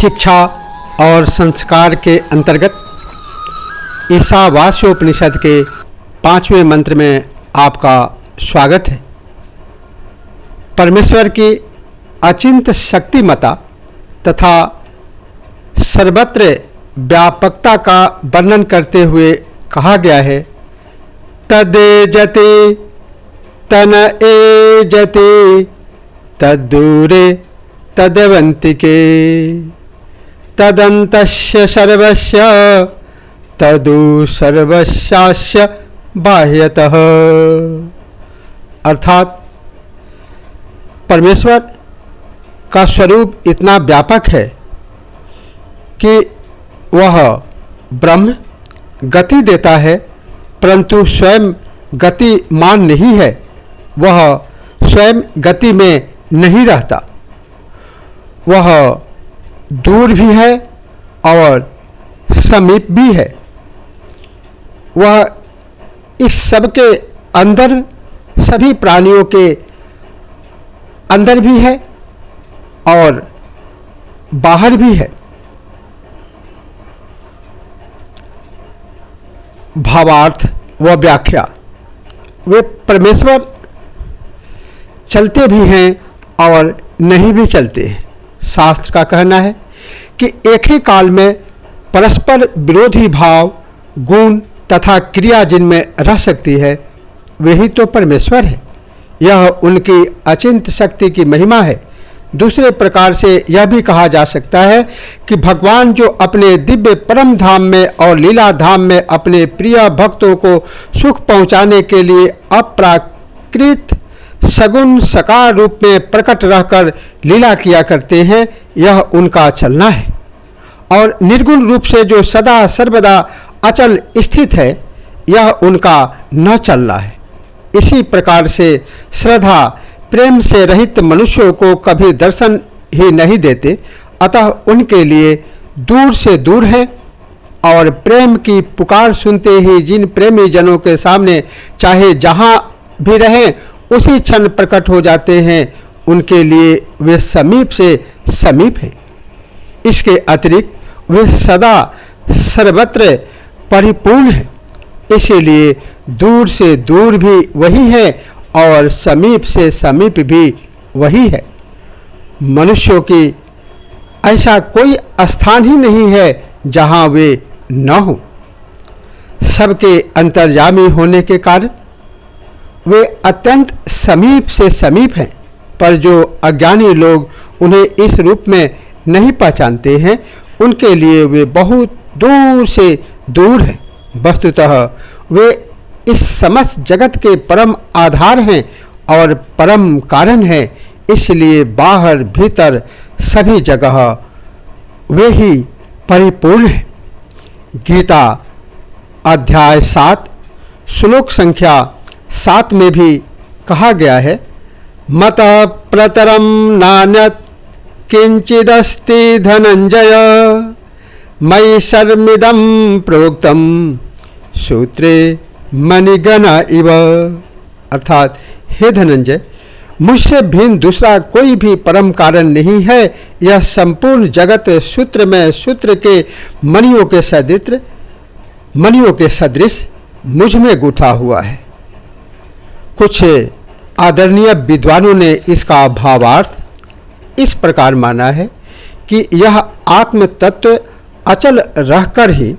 शिक्षा और संस्कार के अंतर्गत ईशावास्योपनिषद के 5वें मंत्र में आपका स्वागत है। परमेश्वर की अचिंत शक्तिमता तथा सर्वत्र व्यापकता का वर्णन करते हुए कहा गया है, तदेजति तन एजति तद्दूरे तदवंतिके तदन्तस्य सर्वस्य तदु सर्वस्यास्य बाह्यतः। अर्थात परमेश्वर का स्वरूप इतना व्यापक है कि वह ब्रह्म गति देता है, परंतु स्वयं गतिमान नहीं है। वह स्वयं गति में नहीं रहता। वह दूर भी है और समीप भी है। वह इस सब के अंदर, सभी प्राणियों के अंदर भी है और बाहर भी है। भावार्थ व व्याख्या। वे परमेश्वर चलते भी हैं और नहीं भी चलते हैं। शास्त्र का कहना है कि एक ही काल में परस्पर विरोधी भाव, गुण तथा क्रिया जिनमें रह सकती है, वही तो परमेश्वर है। यह उनकी अचिंत शक्ति की महिमा है। दूसरे प्रकार से यह भी कहा जा सकता है कि भगवान जो अपने दिव्य परम धाम में और लीला धाम में अपने प्रिय भक्तों को सुख पहुंचाने के लिए अप्राकृत सगुण साकार रूप में प्रकट रहकर लीला किया करते हैं, यह उनका चलना है। और निर्गुण रूप से जो सदा सर्वदा अचल स्थित है, यह उनका न चलना है। इसी प्रकार से श्रद्धा प्रेम से रहित मनुष्यों को कभी दर्शन ही नहीं देते, अतः उनके लिए दूर से दूर है। और प्रेम की पुकार सुनते ही जिन प्रेमी जनों के सामने चाहे जहाँ भी रहें उसी क्षण प्रकट हो जाते हैं, उनके लिए वे समीप से समीप हैं। इसके अतिरिक्त वे सदा सर्वत्र परिपूर्ण हैं। इसीलिए दूर से दूर भी वही है और समीप से समीप भी वही है। मनुष्यों की ऐसा कोई स्थान ही नहीं है जहाँ वे न हो। सबके अंतर्यामी होने के कारण वे अत्यंत समीप से समीप हैं, पर जो अज्ञानी लोग उन्हें इस रूप में नहीं पहचानते हैं, उनके लिए वे बहुत दूर से दूर हैं। वस्तुतः वे इस समस्त जगत के परम आधार हैं और परम कारण हैं। इसलिए बाहर भीतर सभी जगह वे ही परिपूर्ण हैं। गीता अध्याय 7 श्लोक संख्या 7 में भी कहा गया है, मत प्रतरम नान्यत् किंचिदस्ति धनंजय मयि सर्वमिदं प्रोक्तम सूत्रे मणिगण इव। अर्थात हे धनंजय, मुझसे भिन्न दूसरा कोई भी परम कारण नहीं है। यह संपूर्ण जगत सूत्र में सूत्र के मणियों के सदृश मुझ में गूंथा हुआ है। कुछ आदरणीय विद्वानों ने इसका भावार्थ इस प्रकार माना है कि यह आत्म तत्व अचल रहकर ही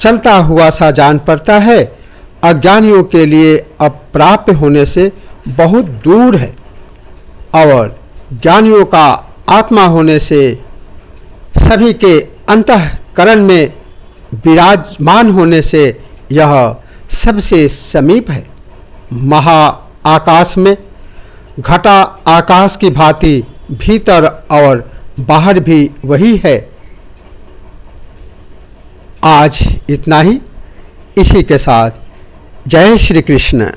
चलता हुआ सा जान पड़ता है, अज्ञानियों के लिए अप्राप्य होने से बहुत दूर है, और ज्ञानियों का आत्मा होने से सभी के अंतःकरण में विराजमान होने से यह सबसे समीप है। महा आकाश में घटा आकाश की भांति भीतर और बाहर भी वही है। आज इतना ही। इसी के साथ जय श्री कृष्ण।